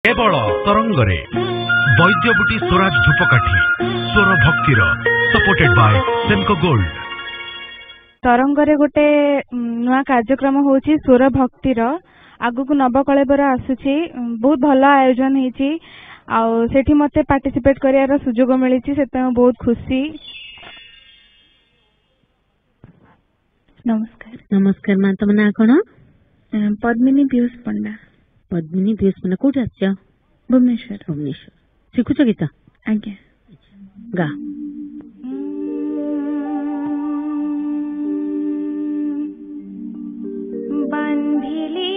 केवल तरंगरे वैद्यबुटी स्वराज धूपकाठी स्वर भक्तिर supported by सेमको gold. तरंगरे गोटे नुआ कार्यक्रम होची स्वर भक्तिर आगु नवकलेबर आसुची बहुत भल आयोजन होती सेठी मते पार्टिसिपेट करियार सुजोग मिली से बहुत खुशी। नमस्कार। नमस्कार मां तुम ना कौन? पद्मिनी पीयूष पंडा। पद्मिनी पीयूष पंडा कोठी आछा? भुवनेश्वर। भुवनेश्वर शिखुछ गीत? आज्ञा गा। बांधिली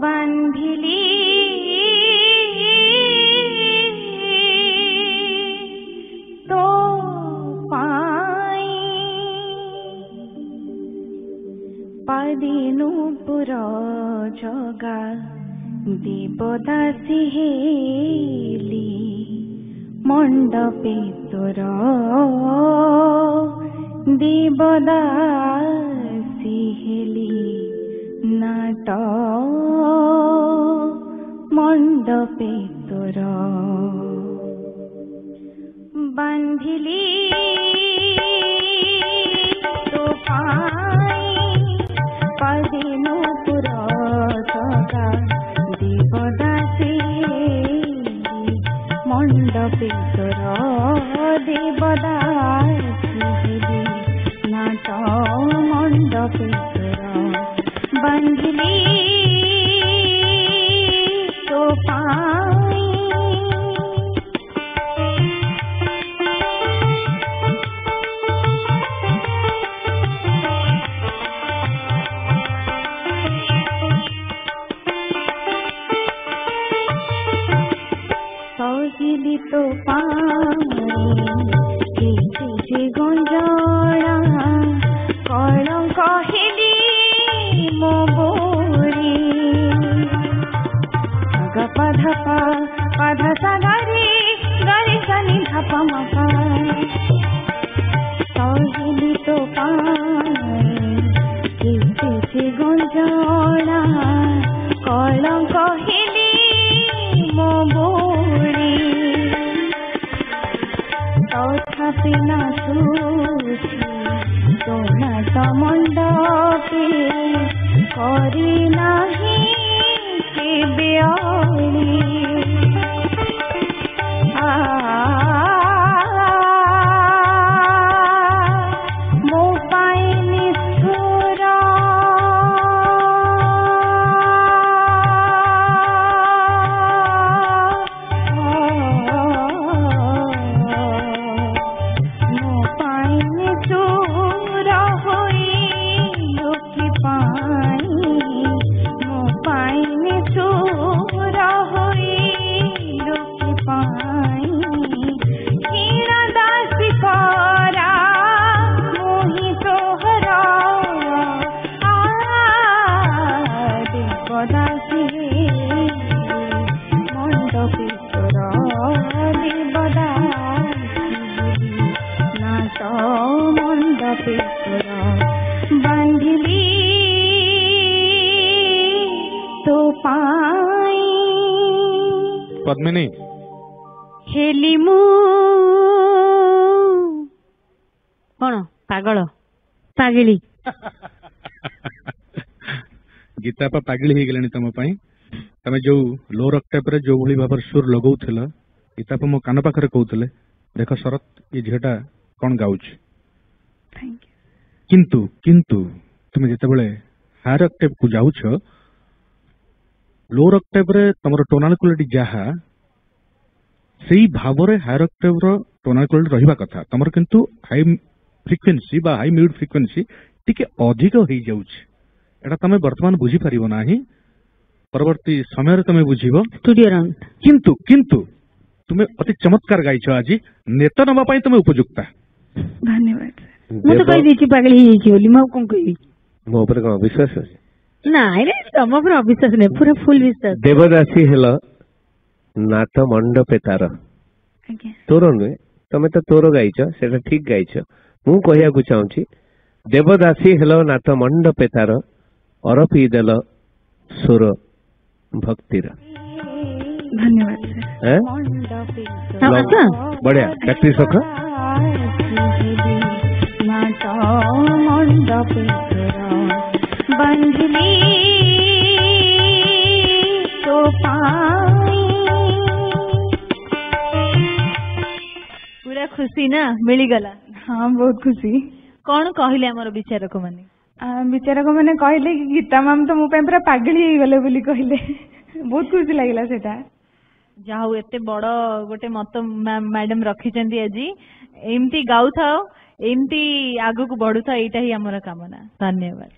बांधिली तो पाई पदिनु पुरा जगा देवदासी हेली मंडपे तोर देवदासी हेली नाट मंडपे तोर बांधिली तो पाई पदिनु पुरा जगा देवदासी मंडपे तोर देवदासी हेली नाट मंडपे तोर बांधिली तो पाई। सहिली तो पाई जे गंजड़ा कलंक हेली मो बोरी गपधपा पधसा गरी गरी सनी धप मपा सहिली तो पाई जे गंजड़ा कलंक हेली मो बोरी तथापि नाचुछि सोनाट मंडपे करी नाही केबे अली मो पाई निष्ठुर बांधिली तो पाई पद्मिनी हेली मु कौन पागल पागिली गीतापा पागिली हो गले तुम तमें जो लोअर ऑक्टेव रे जो भली भाव सुर लगौथिल गीतापा मो कान पाखरे कहउतले देख शरत ये झीटा कौन गाउछ किंतु किंतु तुम जिते हायर ऑक्टेव को जाउछ लोअर ऑक्टेव रे तमरो टोनाल क्वालिटी जहा सेही भाव रे हायर ऑक्टेव रो टोनाल क्वालिटी रहिबा कथा तमरो किंतु हाई फ्रिक्वेंसी बा हाई मिड फ्रिक्वेंसी टिके अधिक होई जाउछ एटा तमे वर्तमान बुझी परिबो नाही परवर्ती समय रे तमे बुझिबो स्टूडियो राउंड किंतु किंतु तुमे अति चमत्कार गाइछ आज नेता नबा पई तमे उपयुक्ता। धन्यवाद। मु तो कहि दिछि पागल ही छि बोली मु कोन कहि मो ऊपर कोन विश्वास अछि नाही रे तम ऊपर अविश्वास नै पूरा फुल विश्वास। देवदासी हेलो नाट मंडपे तार तोर नुहे तमे तो तोर गाइछ सेटा ठीक गाइछ मु कहिया को चाहूची ଦେବଦାସୀ ହେଲ ନାଥ ମଣ୍ଡପେ ତାର ଅରପି ଦେଲ ସୁର ଭକ୍ତିର। ଧନ୍ୟବାଦ हैं? ଆଉ ଆସ। ବଢିଆ ପ୍ରାକ୍ଟିସ ରଖ। पूरा खुशी ना मिलीगला। हाँ बहुत खुशी। कौन कहले आमर विचारक माने? विचारक मैंने कहले कि गीता मैम तो मो पूरा पागल ही गले बोली कहले बहुत खुशी लागला सेटा। जाऊ एते बड़ गोटे मत मैडम रखिचंदी आज एमती गाउ थाओ एमती आगु को बढ़ु था एटा ही हमर कामना। धन्यवाद।